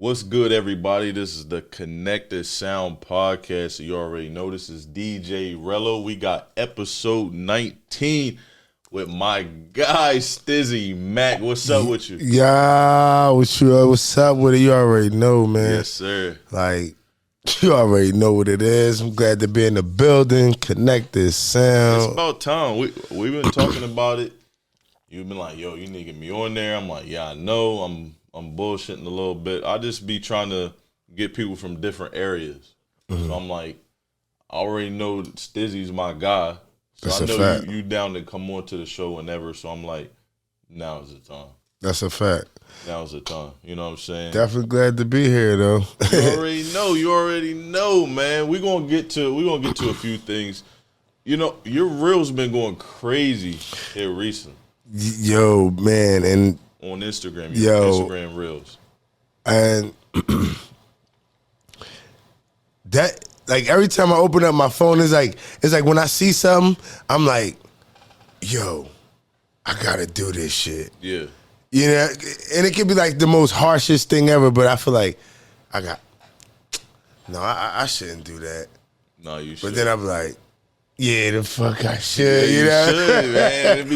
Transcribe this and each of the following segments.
What's good, everybody? This is the Connected Sound podcast. You already know this is DJ Rello. We got episode 19 with my guy, Stizzy Mac. What's up with you? Yeah, what's up with it? You already know, man. Yes, sir. Like, you already know what it is. I'm glad to be in the building. Connected Sound. It's about time. We've been talking about it. You've been like, yo, you need to get me on there. I'm like, yeah, I know. I'm bullshitting a little bit. I just be trying to get people from different areas. Mm-hmm. So I'm like, I already know Stizzy's my guy. So That's I know a fact. you down to come on to the show whenever. So I'm like, now's the time. That's a fact. Now's the time. You know what I'm saying? Definitely glad to be here, though. You already know, man. We're gonna get to a few things. You know, your reel's been going crazy here recently. Yo, man, and on Instagram, Instagram reels. And that, like, every time I open up my phone, it's like when I see something, I'm like, yo, I gotta do this shit. Yeah. You know, and it could be like the most harshest thing ever, but I feel like I shouldn't do that. No, you should. But then I'm like, yeah, the fuck I should. Yeah, you know, should, man.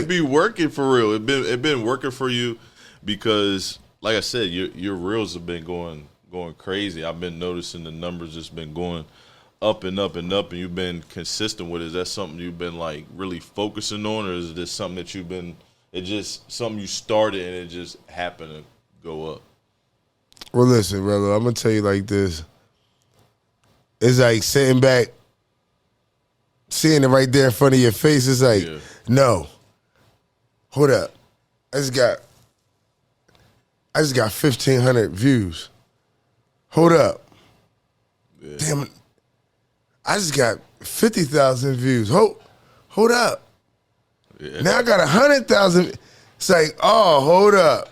It be working for real. It been working for you because, like I said, your reels have been going crazy. I've been noticing the numbers just been going up and up and up, and you've been consistent with it. Is that something you've been like really focusing on, or is this something that you've been? It just something you started and it just happened to go up? Well, listen, brother, I'm gonna tell you like this. It's like sitting back, seeing it right there in front of your face. It's like, no, hold up. I just got 1,500 views. Hold up. Yeah. Damn it. I just got 50,000 views. Hold up. Yeah. Now I got 100,000. It's like, oh, hold up.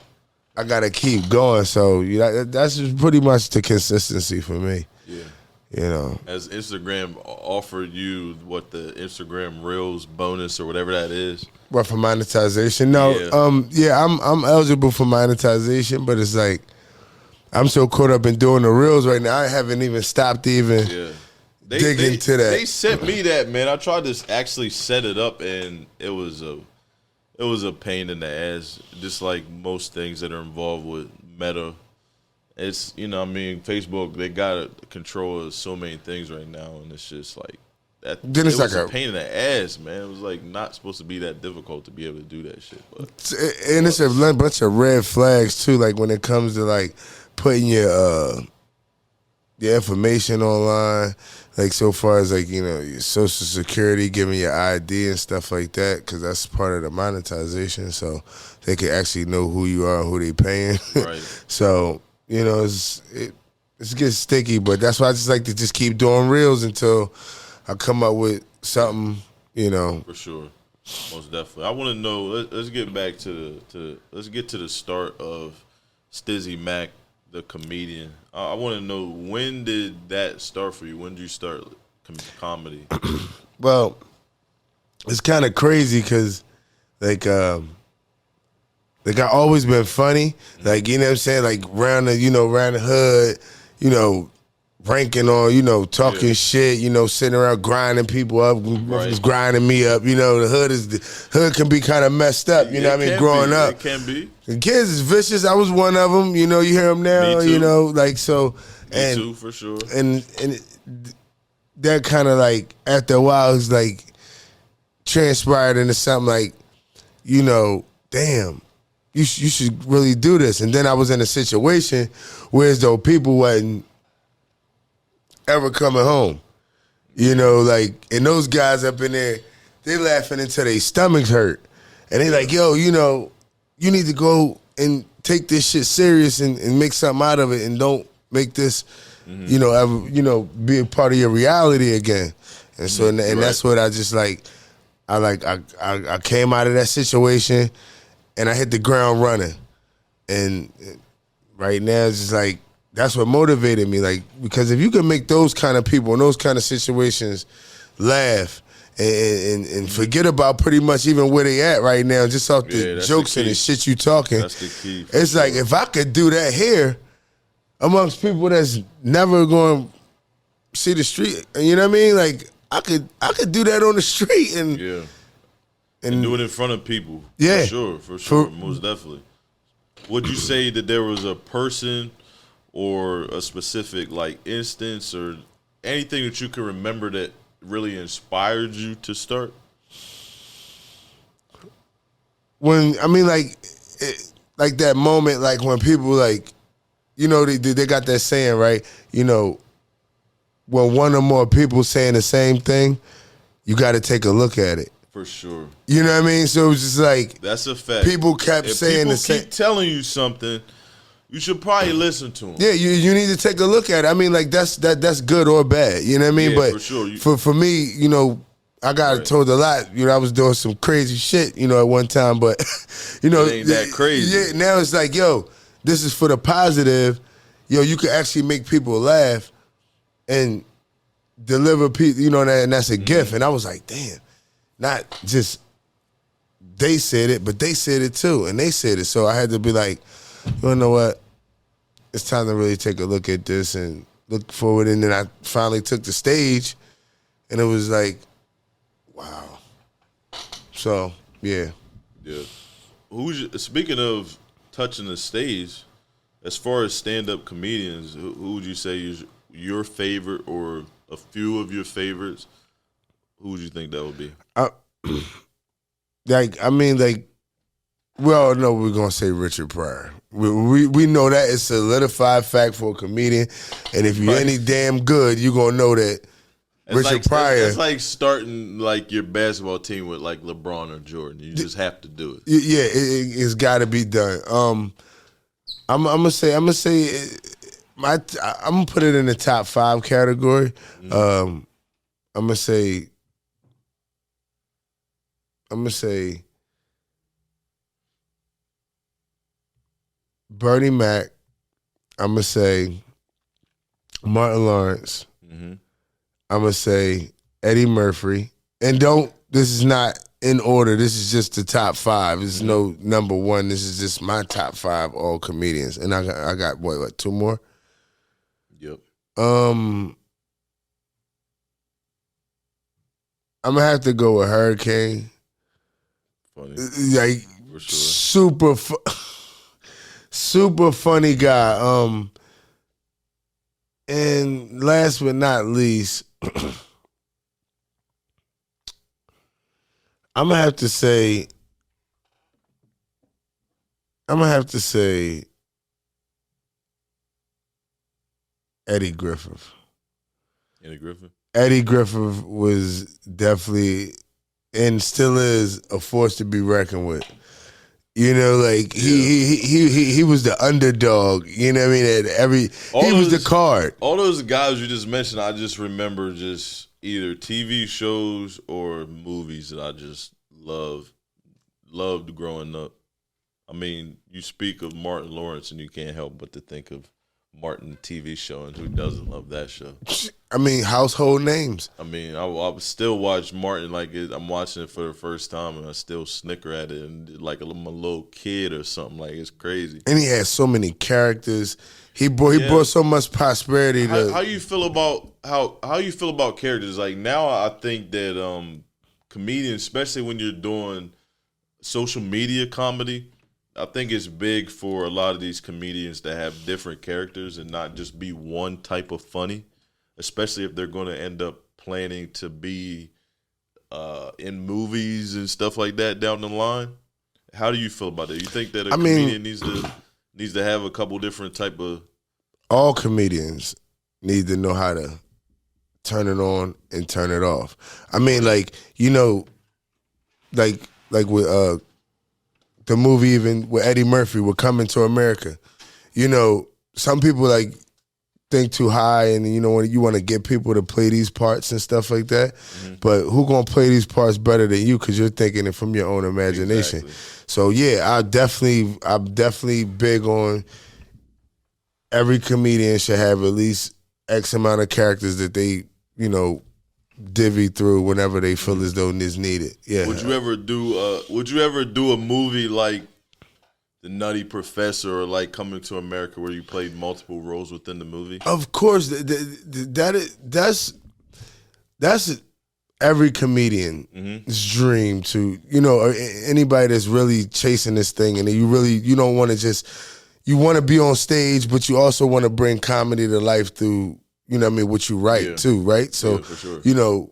I gotta keep going. So that's just pretty much the consistency for me. Yeah. You know, as Instagram offered you what the Instagram Reels bonus or whatever that is. What, for monetization? No, I'm eligible for monetization, but it's like I'm so caught up in doing the Reels right now. I haven't even stopped to even dig into that. They sent me that, man. I tried to actually set it up, and it was a pain in the ass. Just like most things that are involved with Meta. It's, you know what I mean, Facebook, they got control of so many things right now, and it's just like that. Then it's like a pain in the ass, man. It was like not supposed to be that difficult to be able to do that shit. But and it's a bunch of red flags too, like when it comes to like putting your information online, like so far as like, you know, your Social Security, giving your ID and stuff like that, because that's part of the monetization, so they can actually know who you are and who they paying. Right. So, you know, it gets sticky, but that's why I just like to just keep doing reels until I come up with something, you know. For sure, most definitely. I want to know. Let's get back to the start of Stizzy Mac, the comedian. I want to know, when did that start for you? When did you start comedy? Well, it's kind of crazy because, like I've always been funny, like, you know what I'm saying, like around the hood, you know, ranking on, you know, talking shit, you know, sitting around grinding people up, grinding me up, you know. The hood can be kind of messed up, you know what I mean, growing up. It can be. The kids is vicious. I was one of them, you know. You hear them now, you know, like so. Me too, for sure. And that kind of like after a while, it's like transpired into something like, you know, damn. You should really do this. And then I was in a situation where as though people wasn't ever coming home. You know, like, and those guys up in there, they laughing until their stomachs hurt. And they like, yo, you know, you need to go and take this shit serious and make something out of it, and don't make this, you know, ever, you know, be a part of your reality again. And so, and that's what I just like, I came out of that situation and I hit the ground running. And right now it's just like, that's what motivated me. Like, because if you can make those kind of people in those kind of situations laugh and forget about pretty much even where they at right now, just off the jokes and the shit you talking. That's the key. It's like, if I could do that here, amongst people that's never going to see the street. You know what I mean? Like I could do that on the street and and do it in front of people. Yeah, for sure, most definitely. Would you say that there was a person or a specific like instance or anything that you can remember that really inspired you to start? When I mean like that moment, like when people like, you know, they got that saying, right? You know, when one or more people saying the same thing, you got to take a look at it. For sure. You know what I mean? So it was just like, that's a fact. People kept saying the same. People keep telling you something, you should probably listen to them. Yeah, you need to take a look at it. I mean, like that's good or bad. You know what I mean? Yeah, but for sure. For me, you know, I got told a lot. You know, I was doing some crazy shit, you know, at one time. But you know, it ain't that crazy. Yeah, now it's like, yo, this is for the positive. Yo, you can actually make people laugh and deliver people. You know, and that's a gift. And I was like, damn, not just they said it, but they said it too, and they said it. So I had to be like, you know what? It's time to really take a look at this and look forward. And then I finally took the stage, and it was like, wow. So yeah. Speaking of touching the stage, as far as stand-up comedians, who would you say is your favorite or a few of your favorites? Who would you think that would be? We all know we're gonna say Richard Pryor. We know that it's a solidified fact for a comedian, and if you're any damn good, you're gonna know that Richard Pryor. It's like starting like your basketball team with like LeBron or Jordan. You just have to do it. Yeah, it's got to be done. I'm gonna put it in the top 5 category. I'm gonna say Bernie Mac. I'm gonna say Martin Lawrence. I'm gonna say Eddie Murphy. And this is not in order. This is just the top 5. There's no number 1. This is just my top 5 all comedians. And I got what 2 more? Yep. I'm gonna have to go with Hurricane. Funny. Like for sure. super funny guy. And last but not least, I'm gonna have to say Eddie Griffith. Eddie Griffith was definitely and still is a force to be reckoned with. You know, like he was the underdog. You know what I mean? He was the card. All those guys you just mentioned, I just remember just either TV shows or movies that I just loved growing up. I mean, you speak of Martin Lawrence and you can't help but to think of Martin TV show, and who doesn't love that show? I mean, household names. I mean, I still watch Martin like I'm watching it for the first time, and I still snicker at it, and like I'm a little kid or something. Like it's crazy. And he had so many characters. He brought so much prosperity. How you feel about how you feel about characters? Like now, I think that comedians, especially when you're doing social media comedy, I think it's big for a lot of these comedians to have different characters and not just be one type of funny, especially if they're going to end up planning to be in movies and stuff like that down the line. How do you feel about that? You think that a comedian needs to have a couple different type of... All comedians need to know how to turn it on and turn it off. I mean, like, you know, like with... the movie even with Eddie Murphy, with Coming to America. You know, some people like think too high and, you know, you want to get people to play these parts and stuff like that. But who gonna play these parts better than you because you're thinking it from your own imagination. Exactly. So, yeah, I'm definitely big on every comedian should have at least X amount of characters that they, you know, divvy through whenever they feel as though it's needed. Yeah. Would you ever do a movie like Nutty Professor or like Coming to America, where you played multiple roles within the movie? Of course, that's every comedian's dream to, or anybody that's really chasing this thing, and you don't want to just, you want to be on stage, but you also want to bring comedy to life through, what you write too, right? So, for sure.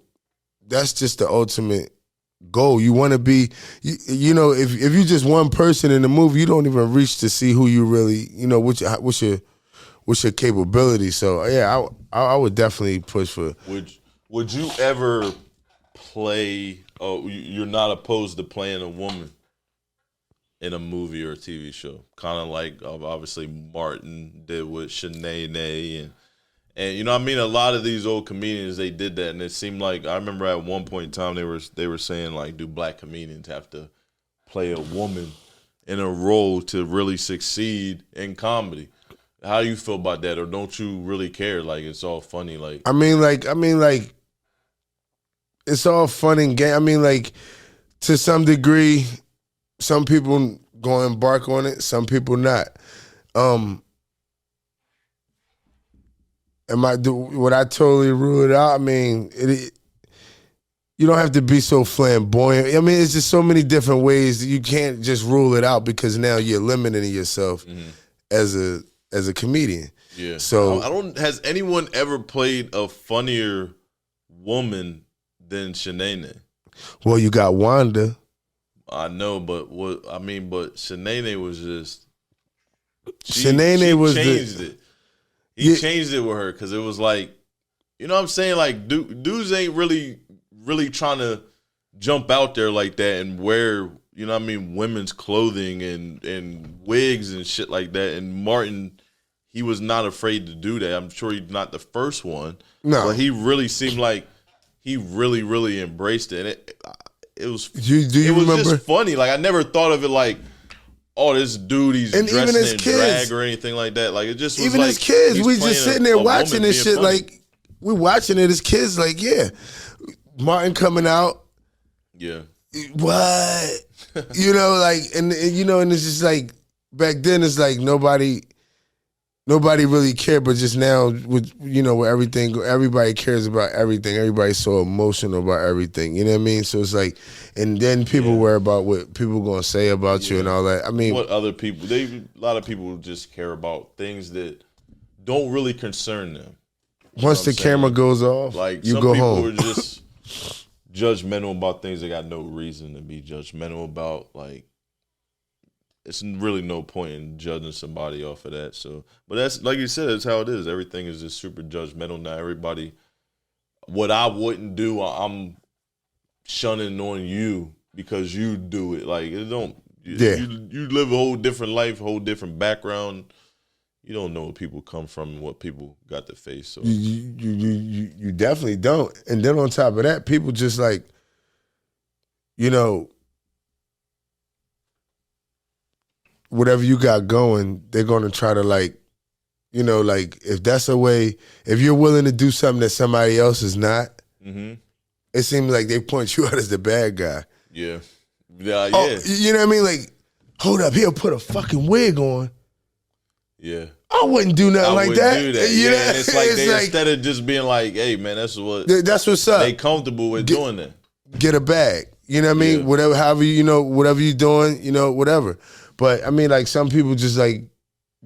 That's just the ultimate goal. You want to be, if you're just one person in the movie, you don't even reach to see who you really, what's your capability. So yeah, I would definitely push for. Would you ever play? Oh, you're not opposed to playing a woman in a movie or a TV show, kind of like obviously Martin did with Shanae and a lot of these old comedians, they did that, and it seemed like, I remember at one point in time they were saying like, do black comedians have to play a woman in a role to really succeed in comedy? How do you feel about that, or don't you really care? Like, it's all funny. Like, I mean, it's all fun and game. I mean, like, to some degree, some people gonna embark on it, some people not. Would I totally rule it out? I mean, you don't have to be so flamboyant. I mean, it's just so many different ways that you can't just rule it out, because now you're limiting yourself as a comedian. Yeah. So has anyone ever played a funnier woman than Shanae? Well, you got Wanda. I know, but Shanae was just. She changed it. He changed it with her, because it was like, you know what I'm saying? Like, dudes ain't really trying to jump out there like that and wear, women's clothing and wigs and shit like that. And Martin, he was not afraid to do that. I'm sure he's not the first one. No. But he really seemed like he really, really embraced it. And it was remember? Just funny. Like, I never thought of it like, oh, this dude, he's and dressing in drag or anything like that. Like, it just was even like, as kids, we just sitting there watching this shit. Funny. Like, we watching it as kids. Like, yeah, Martin coming out. Yeah. What? and it's just like, back then it's like nobody really cared, but just now with everything, everybody cares about everything. Everybody's so emotional about everything. You know what I mean? So it's like, and then people worry about what people gonna say about you and all that. I mean, what other people? A lot of people just care about things that don't really concern them. Once the camera goes off, like, you some go people home. are just judgmental about things they got no reason to be judgmental about. Like, it's really no point in judging somebody off of that. So, but that's, like you said, that's how it is. Everything is just super judgmental now. Everybody, what I wouldn't do, I'm shunning on you because you do it. Like, it don't. You live a whole different life, whole different background. You don't know where people come from and what people got to face. So you definitely don't. And then on top of that, people just like, whatever you got going, they're gonna try to like, if that's a way, if you're willing to do something that somebody else is not, it seems like they point you out as the bad guy. Yeah. Yeah. Oh, you know what I mean? Like, hold up, he'll put a fucking wig on. Yeah. I wouldn't do nothing like that. Do that. Yeah, and it's like instead of just being like, hey man, that's what's up. They comfortable with doing that. Get a bag. You know what I mean? Yeah. Whatever, however whatever you're doing, whatever. But I mean, like, some people just like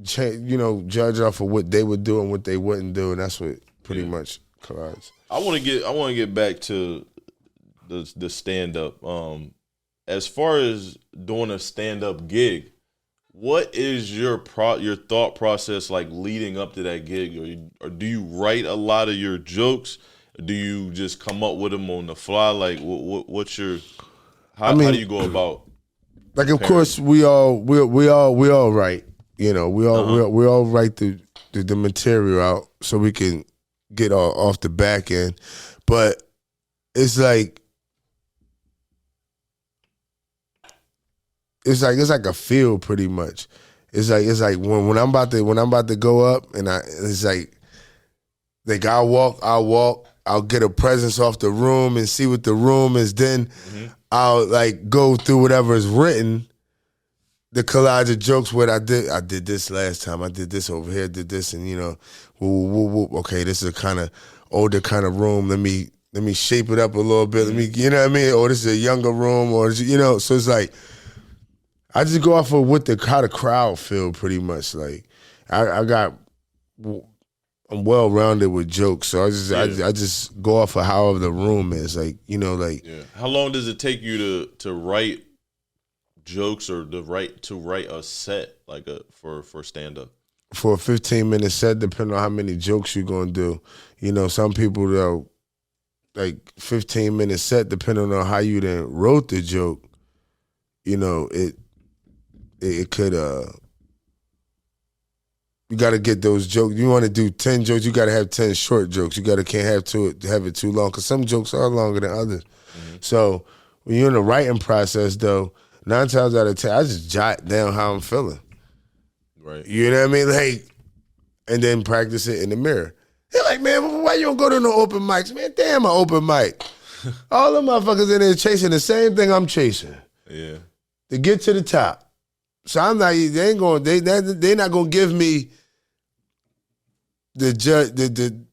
judge off of what they would do and what they wouldn't do, and that's what pretty much collides. I want to get back to the stand up. As far as doing a stand up gig, what is your thought process like leading up to that gig? Or do you write a lot of your jokes? Or do you just come up with them on the fly? Like, what's your how do you go about? Like, of course, we all write. We all write the material out so we can get off the back end. But it's like it's like a feel, pretty much. It's like when I'm about to go up, and it's like I'll walk, I'll get a presence off the room and see what the room is. Then I'll like go through whatever is written, the collage of jokes where I did this last time, I did this over here, did this, and okay, this is a kind of older kind of room. Let me shape it up a little bit. Let me, you know what I mean? Or this is a younger room, or so it's like I just go off of how the crowd feel pretty much. Like I'm well rounded with jokes, so I just go off of however the room is. Like How long does it take you to write jokes or to write a set for stand up? For a 15-minute set, depending on how many jokes you're gonna do. Some people though, like 15-minute set, depending on how you then wrote the joke. It could you got to get those jokes. You want to do 10 jokes, you got to have 10 short jokes. You can't have it too long because some jokes are longer than others. Mm-hmm. So when you're in the writing process, though, 9 times out of 10, I just jot down how I'm feeling. Right. You know what I mean? Like, and then practice it in the mirror. They're like, man, why you don't go to no open mics? Man, damn, an open mic. All the motherfuckers in there chasing the same thing I'm chasing. Yeah. To get to the top. So I'm not. They're not gonna give me the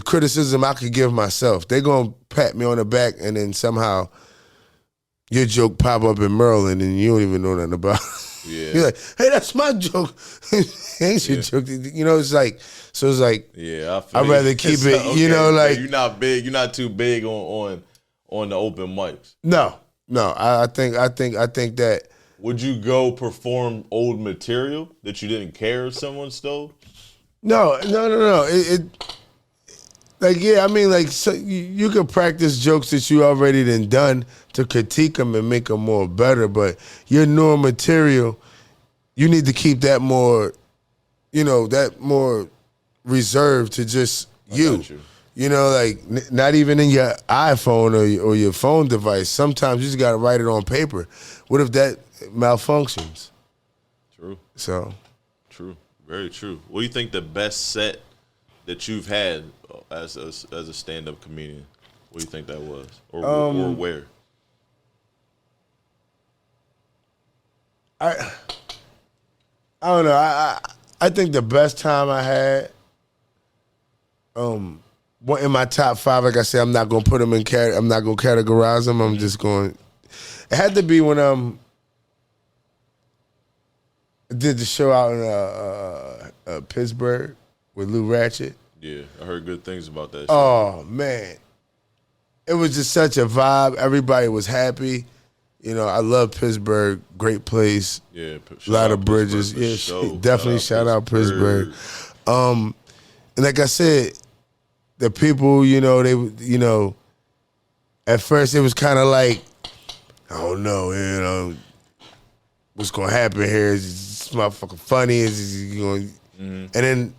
criticism I could give myself. They're gonna pat me on the back, and then somehow your joke pop up in Maryland, and you don't even know nothing about it. Yeah. You're like, hey, that's my joke. Ain't your joke. It's like, so it's like, yeah, I'd rather keep it, okay, like. You're not big, you're not too big on the open mics. No, I think that. Would you go perform old material that you didn't care if someone stole? No. So you can practice jokes that you already done to critique them and make them more better, but your newer material, you need to keep that more, that more reserved to just you. Not even in your iPhone or your phone device. Sometimes you just got to write it on paper. What if that malfunctions? True. So. True. Very true. What do you think the best set that you've had as a stand-up comedian? What do you think that was, or where? I don't know. I think the best time I had, one in my top 5. Like I said, I'm not gonna put them in. I'm not gonna categorize them. I'm just going. It had to be when I did the show out in Pittsburgh with Lou Ratchet. Yeah, I heard good things about that show. Oh, man. It was just such a vibe. Everybody was happy. I love Pittsburgh. Great place. Yeah. A lot of bridges. Yeah, definitely shout out Pittsburgh. And like I said, the people, they, at first it was kind of like, I don't know, what's going to happen here? Is this motherfucker funny? And then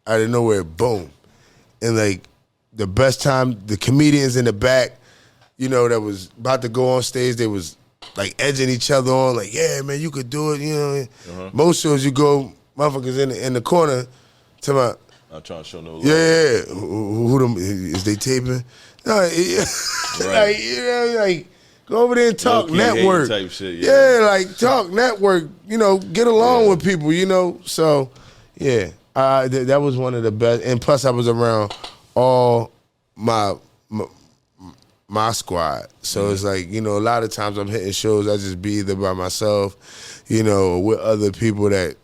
out of nowhere, boom. And like the best time, the comedians in the back, that was about to go on stage, they was like edging each other on, like, yeah, man, you could do it, Uh-huh. Most shows you go, motherfuckers in the corner, to my, I'm trying to show no love. Yeah, who them, is they taping? No, Right. like, go over there and talk network. Type shit, yeah. Like talk network, get along with people, So, yeah, that was one of the best. And plus I was around all my squad. So it's like, a lot of times I'm hitting shows, I just be either by myself, or with other people that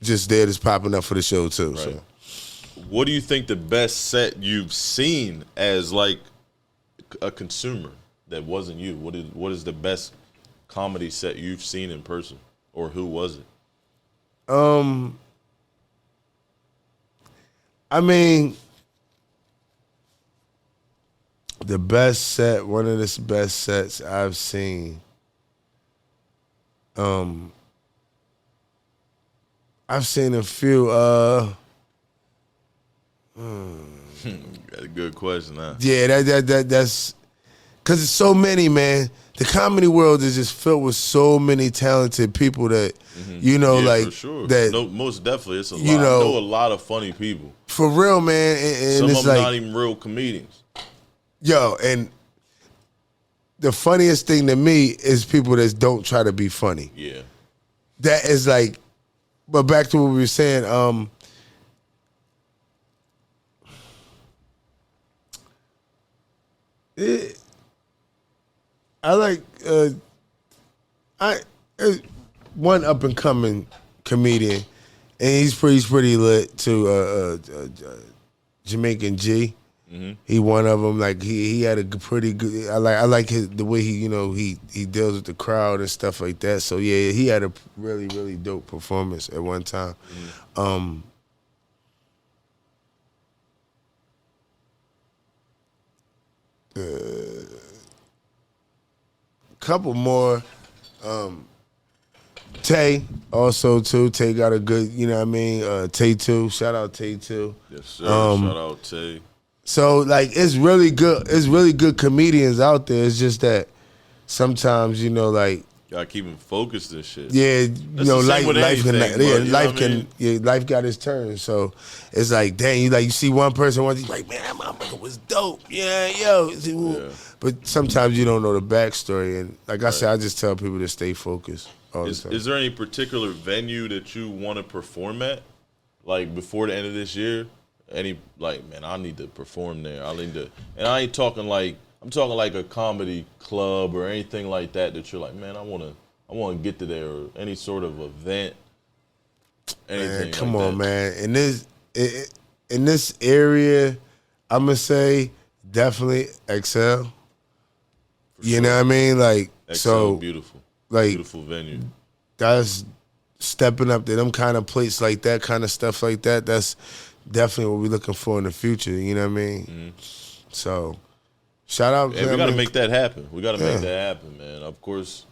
just there just popping up for the show too. Right. So. What do you think the best set you've seen as like a consumer that wasn't you? What is the best comedy set you've seen in person, or who was it? I mean, the best set, one of the best sets I've seen. I've seen a few. That's a good question, huh? Yeah, that's because it's so many, man. The comedy world is just filled with so many talented people that for sure. That. No, most definitely, it's a lot. I know a lot of funny people. For real, man. And some it's of them like, not even real comedians. Yo, and the funniest thing to me is people that don't try to be funny. Yeah. that is like, but back to what we were saying, I like one up and coming comedian, and he's pretty lit too. Jamaican G. Mm-hmm. He one of them. Like he had a pretty good. I like the way he he deals with the crowd and stuff like that. So yeah, he had a really dope performance at one time. Mm-hmm. Couple more. Tay also too. Tay got a good, you know what I mean? Tay too. Shout out Tay too. Yes, sir. Shout out Tay. So like it's really good comedians out there. It's just that sometimes, like gotta keep them focused and shit. Yeah, life got its turn. So it's like, dang, you see one person once, you're like, man, that motherfucker was dope. Yeah, yo. Yeah. But sometimes you don't know the backstory, and like I said, I just tell people to stay focused all the time. Is there any particular venue that you want to perform at, like before the end of this year? Man, I need to perform there. And I ain't talking like, I'm talking like a comedy club or anything like that you're like, man, I want to get to there, or any sort of event. Anything. Man, come on, man. In this area, I'm gonna say definitely Excel. You know what I mean? Like Excel, beautiful, like beautiful venue. That's stepping up to them kind of places like that, kind of stuff like that. That's definitely what we're looking for in the future. You know what I mean? Mm-hmm. So, shout out. And we got to make that happen. We got to make that happen, man. Of course,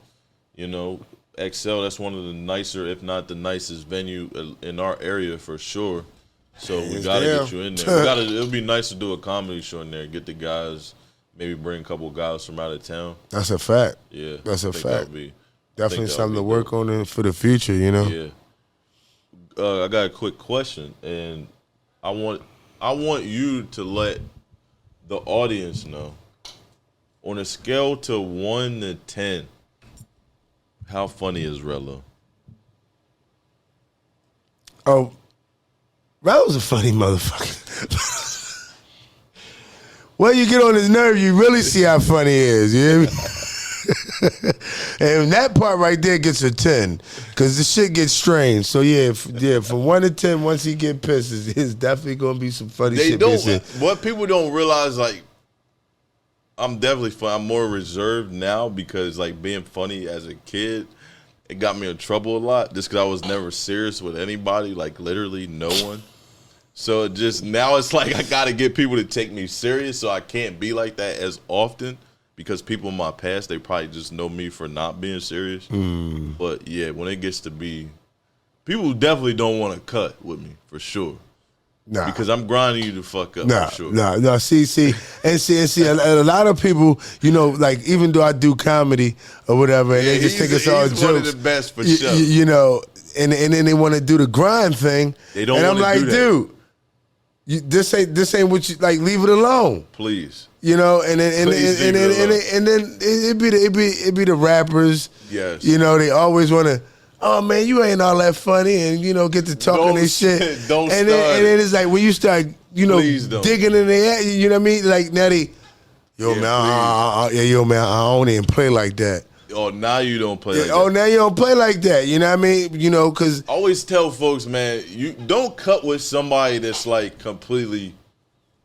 Excel, that's one of the nicer, if not the nicest venue in our area for sure. So we got to get you in there. It'll be nice to do a comedy show in there, get the guys, maybe bring a couple guys from out of town. That's a fact. Yeah. That's a fact. Definitely something to work on for the future, Yeah. I got a quick question, and I want you to let the audience know, on a scale to 1 to 10, how funny is Rello? Oh, Rello's a funny motherfucker. Well, you get on his nerve, you really see how funny he is. You hear me? And that part right there gets a 10, because the shit gets strange. So from 1 to 10, once he get pissed, it's definitely gonna be some funny shit. What people don't realize, like, I'm definitely funny. I'm more reserved now because, like, being funny as a kid, it got me in trouble a lot just because I was never serious with anybody, like literally no one. So now it's like I got to get people to take me serious, so I can't be like that as often because people in my past, they probably just know me for not being serious. Mm. But, yeah, when it gets to be, people definitely don't want to cut with me for sure. Nah. Because I'm grinding you the fuck up, for sure. No. See, a lot of people, like, even though I do comedy or whatever, and they just think it's all jokes. He's one of the best for sure. And then they want to do the grind thing. They don't. And I'm like, dude, this ain't what you like. Leave it alone, please. And then it be the rappers. Yes. They always want to. Oh man, you ain't all that funny, and get to talking and shit. Don't and then it's like when you start, digging in their ass, you know what I mean? Like now they, man, I don't even play like that. Oh, now you don't play like that. Oh, now you don't play like that. You know what I mean? Because I always tell folks, man, you don't cut with somebody that's like completely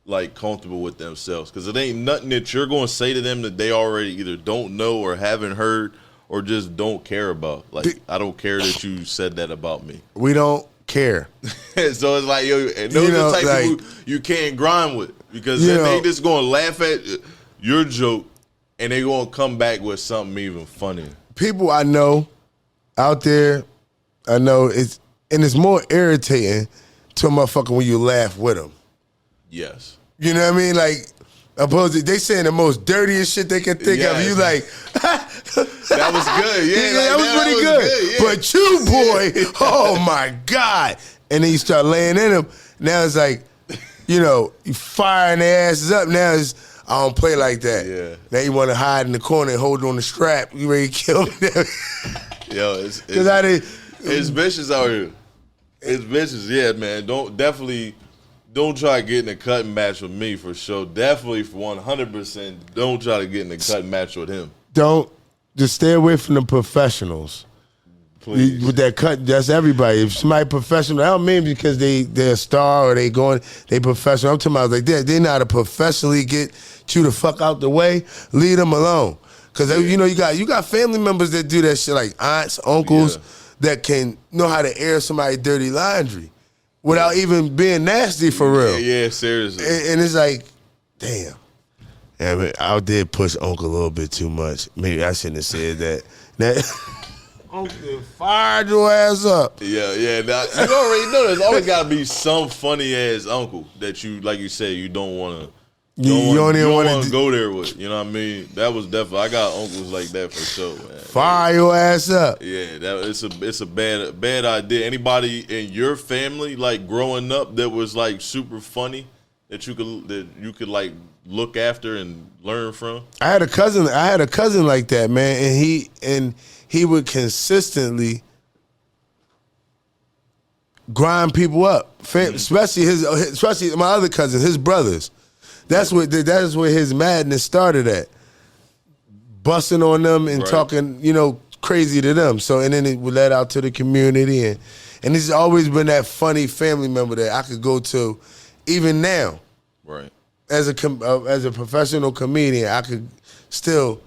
like comfortable with themselves, because it ain't nothing that you're going to say to them that they already either don't know or haven't heard or just don't care about. Like, I don't care that you said that about me. We don't care. So it's like, and those are the type of people you can't grind with, because then they just going to laugh at your joke and they going to come back with something even funnier. People I know out there, it's more irritating to a motherfucker when you laugh with them. Yes. You know what I mean? Like, they saying the most dirtiest shit they can think of. You like, that was good. Yeah, that was pretty good. Yeah. But you, boy, oh my God. And then you start laying in them. Now it's like, you firing their asses up. Now it's, I don't play like that. Yeah. Now you want to hide in the corner and hold on the strap. You ready to kill me? Yo, It's vicious out here. It's vicious, yeah, man. Don't try to get in a cutting match with me for sure. Definitely for 100%. Don't try to get in a cutting match with him. Just stay away from the professionals. Please. With that cut, that's everybody. If somebody professional, I don't mean because they're a star or they professional. I'm talking about like they know how to professionally get you the fuck out the way. Leave them alone. Cause you know you got family members that do that shit, like aunts, uncles that can know how to air somebody's dirty laundry without even being nasty for real. Yeah, seriously. And it's like, damn. Yeah, but I did push Uncle a little bit too much. Maybe I shouldn't have said that. Uncle fired your ass up. Yeah. Now, you already know there's always got to be some funny ass uncle that you, like you said, you don't want to. You don't want to go there with. You know what I mean? That was definitely. I got uncles like that for sure, man. Fire your ass up. Yeah, it's a bad idea. Anybody in your family like growing up that was like super funny that you could like look after and learn from? I had a cousin like that, man, and he would consistently grind people up, especially my other cousins, his brothers. That is where his madness started at, busting on them and talking, crazy to them. So and then it would let out to the community, and he's always been that funny family member that I could go to, even now. Right. As a professional comedian, I could still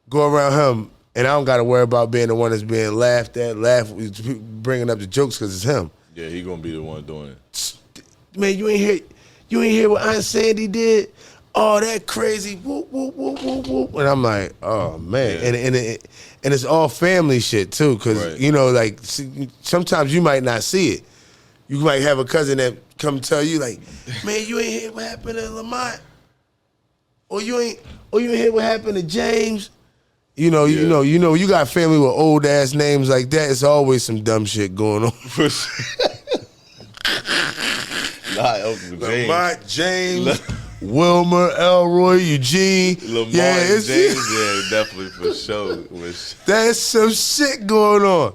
go around him, and I don't got to worry about being the one that's being laughed at, bringing up the jokes because it's him. Yeah, he gonna be the one doing it. Man, you ain't hear what Aunt Sandy did? Oh, that crazy whoop whoop whoop whoop whoop. And I'm like, oh man, and it's all family shit too, because like sometimes you might not see it. You might have a cousin that come tell you like, man, you ain't hear what happened to Lamont, or you ain't hear what happened to James. You got family with old ass names like that. It's always some dumb shit going on. Lamont, James, Wilmer, Elroy, Eugene. Lamont, James, definitely for sure. There's some shit going on.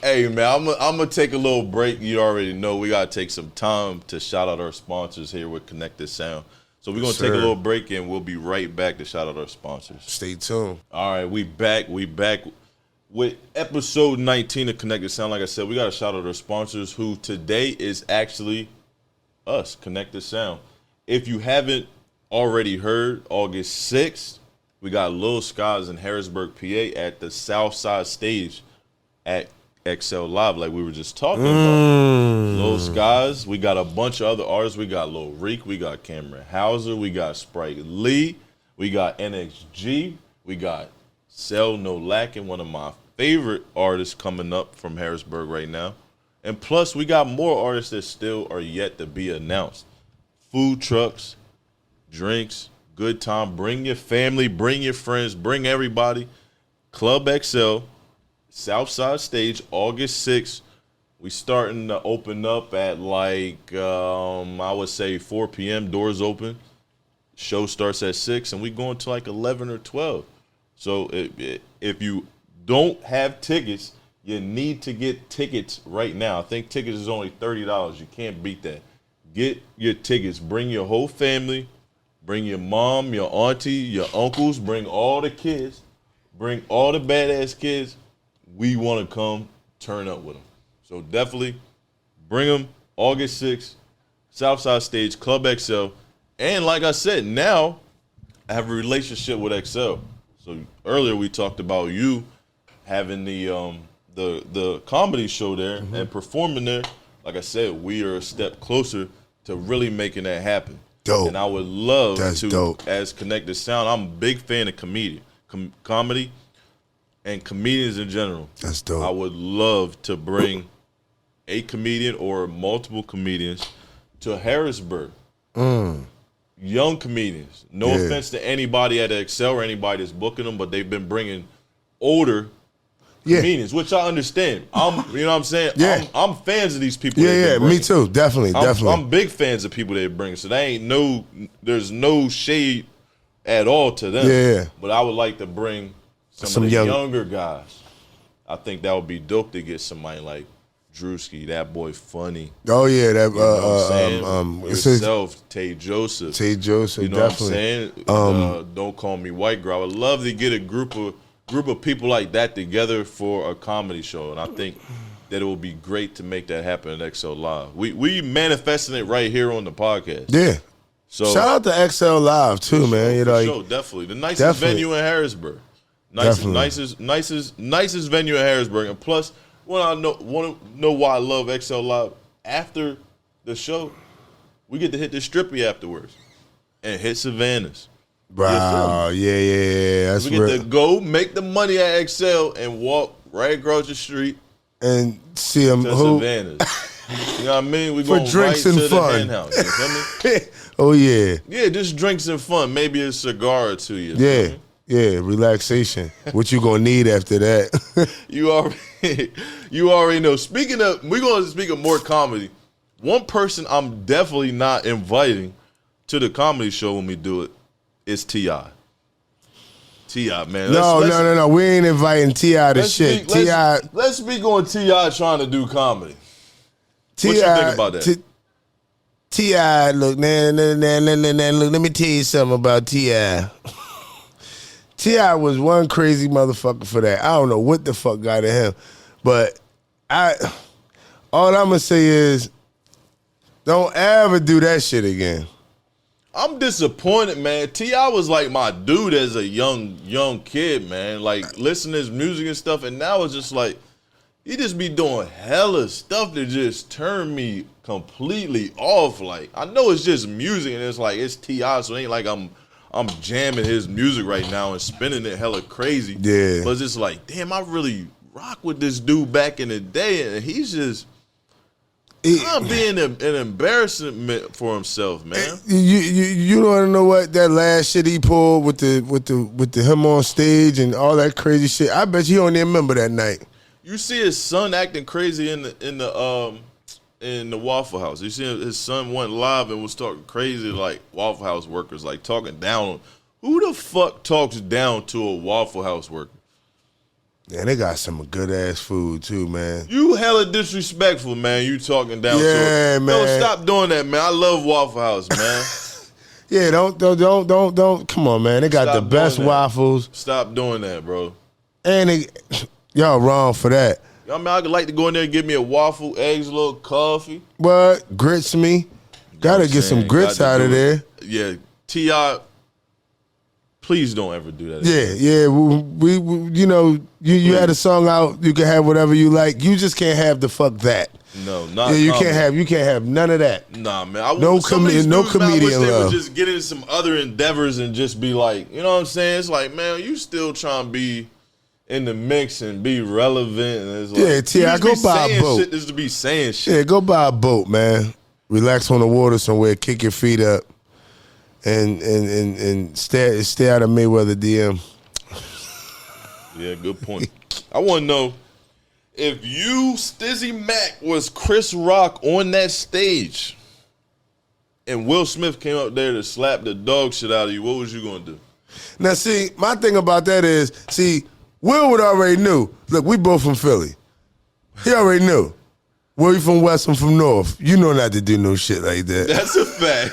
Hey man, I'm gonna take a little break. You already know we gotta take some time to shout out our sponsors here with Connected Sound. So we're gonna take a little break and we'll be right back to shout out our sponsors. Stay tuned. All right, we back with episode 19 of Connected Sound. Like I said, we gotta shout out our sponsors, who today is actually us, Connected Sound. If you haven't already heard, August 6th, we got Lil Skies in Harrisburg, PA at the Southside Stage at XL Live, like we were just talking about. Lil Skies, we got a bunch of other artists. We got Lil Reek, we got Cameron Hauser, we got Sprite Lee, we got NXG, we got Sell No Lackin', one of my favorite artists coming up from Harrisburg right now. And plus, we got more artists that still are yet to be announced. Food trucks, drinks, good time. Bring your family, bring your friends, bring everybody. Club XL, Southside Stage, August 6th. We starting to open up at like, I would say 4 p.m. Doors open. Show starts at 6, and we going to like 11 or 12. So if you don't have tickets, you need to get tickets right now. I think tickets is only $30. You can't beat that. Get your tickets. Bring your whole family. Bring your mom, your auntie, your uncles. Bring all the kids. Bring all the badass kids. We want to come turn up with them. So definitely bring them August 6th, Southside Stage, Club XL. And like I said, now I have a relationship with XL. So earlier we talked about you having the comedy show there and performing there. Like I said, we are a step closer to really making that happen. Dope. And I would love to, dope. as Connected Sound, I'm a big fan of comedy and comedians in general. That's dope. I would love to bring a comedian or multiple comedians to Harrisburg. Young comedians. No offense to anybody at Excel or anybody that's booking them, but they've been bringing older comedians, which I understand. You know what I'm saying? Yeah. I'm fans of these people. Yeah, me too. Definitely. I'm big fans of people they bring. So there's no shade at all to them. Yeah. But I would like to bring some of the younger guys. I think that would be dope to get somebody like Drewski, that boy funny. Oh yeah, that You know what I'm saying? Yourself, Tay Joseph. Tay Joseph, you know definitely. what I'm saying? Don't Call Me White Girl. I would love to get a group of people like that together for a comedy show, and I think that it will be great to make that happen at XL Live. We manifesting it right here on the podcast. Yeah. So shout out to XL Live too, man. You know, definitely the nicest venue in Harrisburg. Nicest venue in Harrisburg, and plus, want to know why I love XL Live. After the show, we get to hit the Strippy afterwards and hit Savannah's. Wow, yeah. That's we get to go make the money at XL and walk right across the street and see them to Savannah's. You know what I mean? We for go drinks right and to fun. The hen house. You feel me? Oh yeah. Yeah, just drinks and fun. Maybe a cigar or two. Yeah, relaxation. What you gonna need after that? You already know. Speaking of, we're gonna speak of more comedy. One person I'm definitely not inviting to the comedy show when we do it is T.I. T.I., man. No. We ain't inviting T.I. to shit. Let's speak on T.I. trying to do comedy. What you think about that? T.I., look, look, let me tell you something about T.I. T.I. was one crazy motherfucker for that. I don't know what the fuck got in him. But all I'm gonna say is, don't ever do that shit again. I'm disappointed, man. T.I. was like my dude as a young kid, man. Like, listening to his music and stuff, and now it's just like, he just be doing hella stuff that just turn me completely off. Like, I know it's just music, and it's like, it's T.I., so it ain't like I'm jamming his music right now and spinning it hella crazy. Yeah. But it's just like, damn, I really rock with this dude back in the day, and he's just being an embarrassment for himself, man. You don't want to know what that last shit he pulled with the him on stage and all that crazy shit. I bet you don't even remember that night. You see his son acting crazy in the Waffle House. You see his son went live and was talking crazy like Waffle House workers, like talking down on. Who the fuck talks down to a Waffle House worker? Yeah, they got some good ass food too, man. You hella disrespectful, man. You talking down to it. Yeah, man. No, stop doing that, man. I love Waffle House, man. Yeah, don't. Come on, man. They got the best waffles. Stop doing that, bro. And y'all wrong for that. I mean, I'd like to go in there and get me a waffle, eggs, a little coffee. What? Grits me? Gotta get some grits out of there. Yeah, T.I., please don't ever do that again. Yeah. We you know, you had a song out, you can have whatever you like. You just can't have the fuck that. No, not you can't have none of that. Nah, man. No comedian love. They would just get into some other endeavors and just be like, you know what I'm saying? It's like, man, you still trying to be in the mix and be relevant. And it's like, yeah, T.I., go buy a boat. Shit just to be saying shit. Yeah, go buy a boat, man. Relax on the water somewhere, kick your feet up, and stay out of Mayweather DM. Yeah, good point. I want to know if you, Stizzy Mac, was Chris Rock on that stage and Will Smith came up there to slap the dog shit out of you, what was you going to do? Now, see, my thing about that is, Will would already knew. Look, we both from Philly. He already knew. Where you from West, I'm from North. You know not to do no shit like that. That's a fact.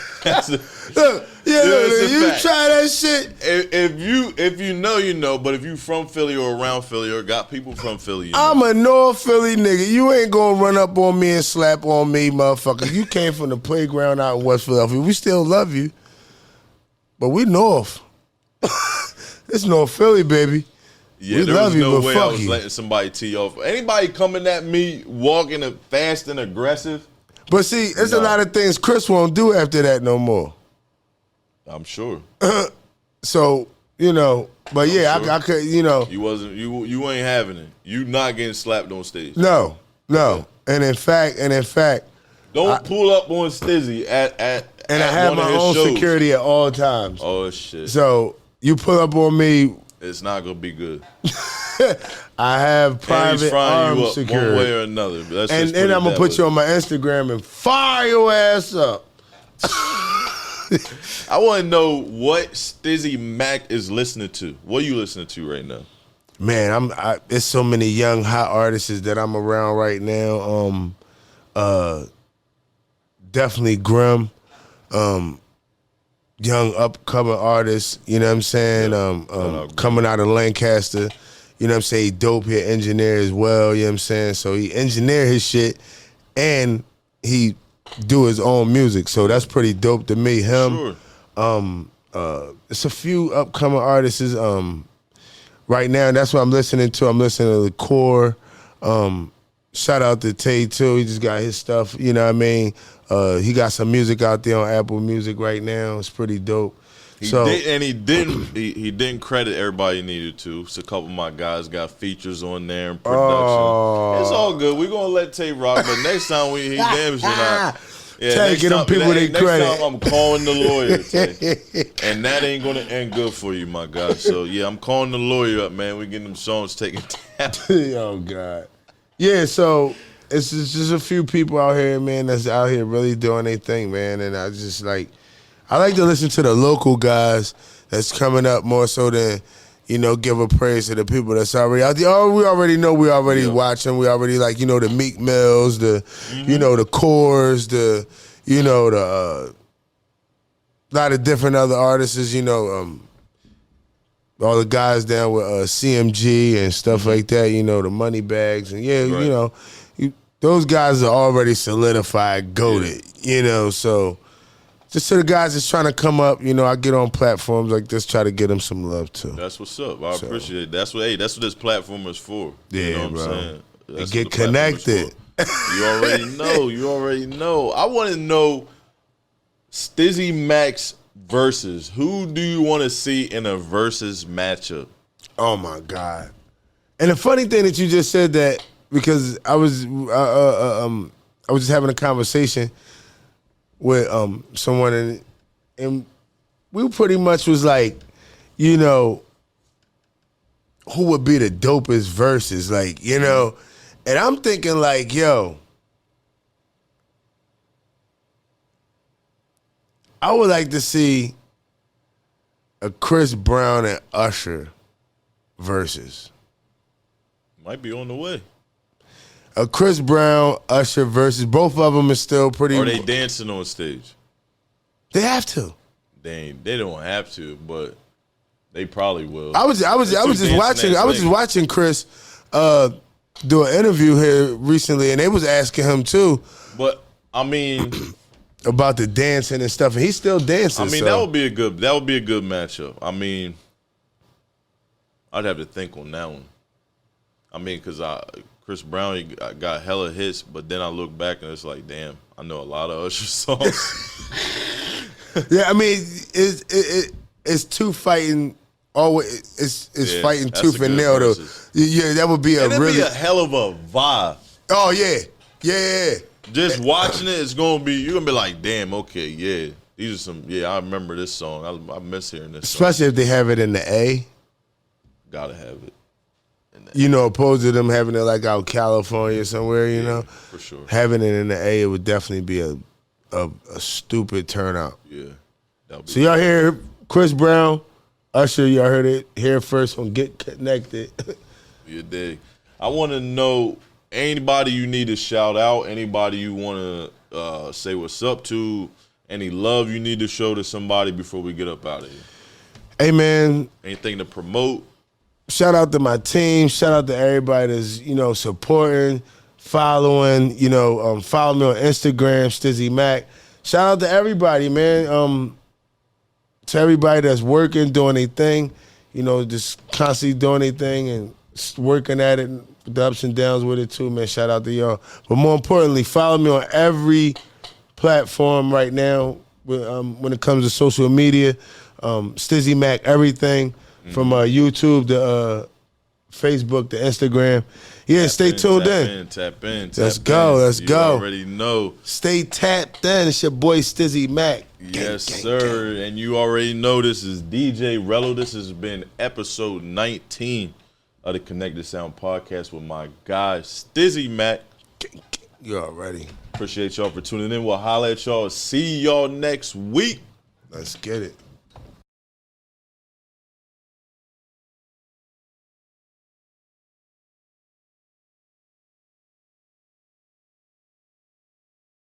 Look, you fact. Try that shit. If you know, you know. But if you from Philly or around Philly or got people from Philly, I'm a North Philly nigga. You ain't gonna run up on me and slap on me, motherfucker. You came from the playground out in West Philadelphia. We still love you, but we North. It's North Philly, baby. Yeah, we there love was no you, way but I fuck was you. letting somebody tee off. Anybody coming at me walking fast and aggressive. But see, there's a lot of things Chris won't do after that no more. I'm sure. So, you know, but yeah, sure. I could, you know. You ain't having it. You not getting slapped on stage. No. Okay. And in fact. Don't pull up on Stizzy at and I have my own shows. Security at all times. Oh, shit. So, you pull up on me. It's not going to be good. I have private armed security. One way or another. And then I'm going to put you on my Instagram and fire your ass up. I want to know what Stizzy Mac is listening to. What are you listening to right now? Man, there's so many young hot artists that I'm around right now. Definitely Grim, young upcoming artists. You know what I'm saying? Coming out of Lancaster. You know what I'm saying? He dope here, engineer as well. You know what I'm saying? So he engineer his shit, and he do his own music. So that's pretty dope to me. Him. Sure. It's a few upcoming artists. Right now, that's what I'm listening to. I'm listening to The Core. Shout out to Tay too. He just got his stuff. You know what I mean? He got some music out there on Apple Music right now. It's pretty dope. He didn't credit everybody he needed to. So a couple of my guys got features on there and production. Oh. It's all good. We're gonna let Tay rock, but next time he damn sure not. Yeah, Tay, get them people their credit. Next time I'm calling the lawyer, Tay. And that ain't gonna end good for you, my guy. So yeah, I'm calling the lawyer up, man. We getting them songs taken down. Oh God. Yeah, so it's just a few people out here, man, that's out here really doing their thing, man. And I like to listen to the local guys that's coming up more so than, give a praise to the people that's already out there. Oh, we already know, we already watching, we already the Meek Mills, the Cores, the lot of different other artists, all the guys down with CMG and stuff like that, the Money Bags, and those guys are already solidified, goated, so just to the guys that's trying to come up, I get on platforms like this, try to get them some love too. That's what's up. I appreciate it. That's what this platform is for. Yeah, you know what bro. I'm saying? That's get connected. You already know. You already know. I want to know Stizzy Mac's versus. Who do you want to see in a versus matchup? Oh my God! And the funny thing that you just said that, because I was just having a conversation with someone, and we pretty much was like, who would be the dopest verses, and I'm thinking like, yo, I would like to see a Chris Brown and Usher versus. Might be on the way. A Chris Brown, Usher versus. Both of them is still pretty. Are they dancing on stage? They have to. They don't have to, but they probably will. I was just watching Chris do an interview here recently, and they was asking him too. But I mean, about the dancing and stuff, and he's still dancing. I mean, that would be a good matchup. I mean, I'd have to think on that one. I mean, because Chris Brown, he got hella hits, but then I look back and it's like, damn, I know a lot of Usher songs. Yeah, I mean, it's two fighting. Always, it's fighting tooth and nail though. Yeah, that would be be a hell of a vibe. Oh yeah. Just watching it, you're gonna be like, damn, okay, yeah, these are some. Yeah, I remember this song. I miss hearing this. Especially if they have it in the A. Gotta have it. Opposed to them having it like out California somewhere, for sure. Having it in the A, it would definitely be a stupid turnout. Yeah. So y'all hear Chris Brown, Usher, y'all heard it here first on Get Connected. You dig. I want to know anybody you need to shout out, anybody you want to say what's up to, any love you need to show to somebody before we get up out of here. Hey, man. Anything to promote? Shout out to my team. Shout out to everybody that's, supporting, following, follow me on Instagram, Stizzy Mac. Shout out to everybody, man. To everybody that's working, doing their thing, just constantly doing their thing and working at it, the ups and downs with it too, man. Shout out to y'all. But more importantly, follow me on every platform right now when it comes to social media. Stizzy Mac, everything. From YouTube to Facebook to Instagram. Yeah, stay tuned in. Tap in. Let's go. You already know. Stay tapped in. It's your boy Stizzy Mac. Yes, sir. And you already know this is DJ Rello. This has been episode 19 of the Connected Sound podcast with my guy Stizzy Mac. You already. Appreciate y'all for tuning in. We'll holler at y'all. See y'all next week. Let's get it.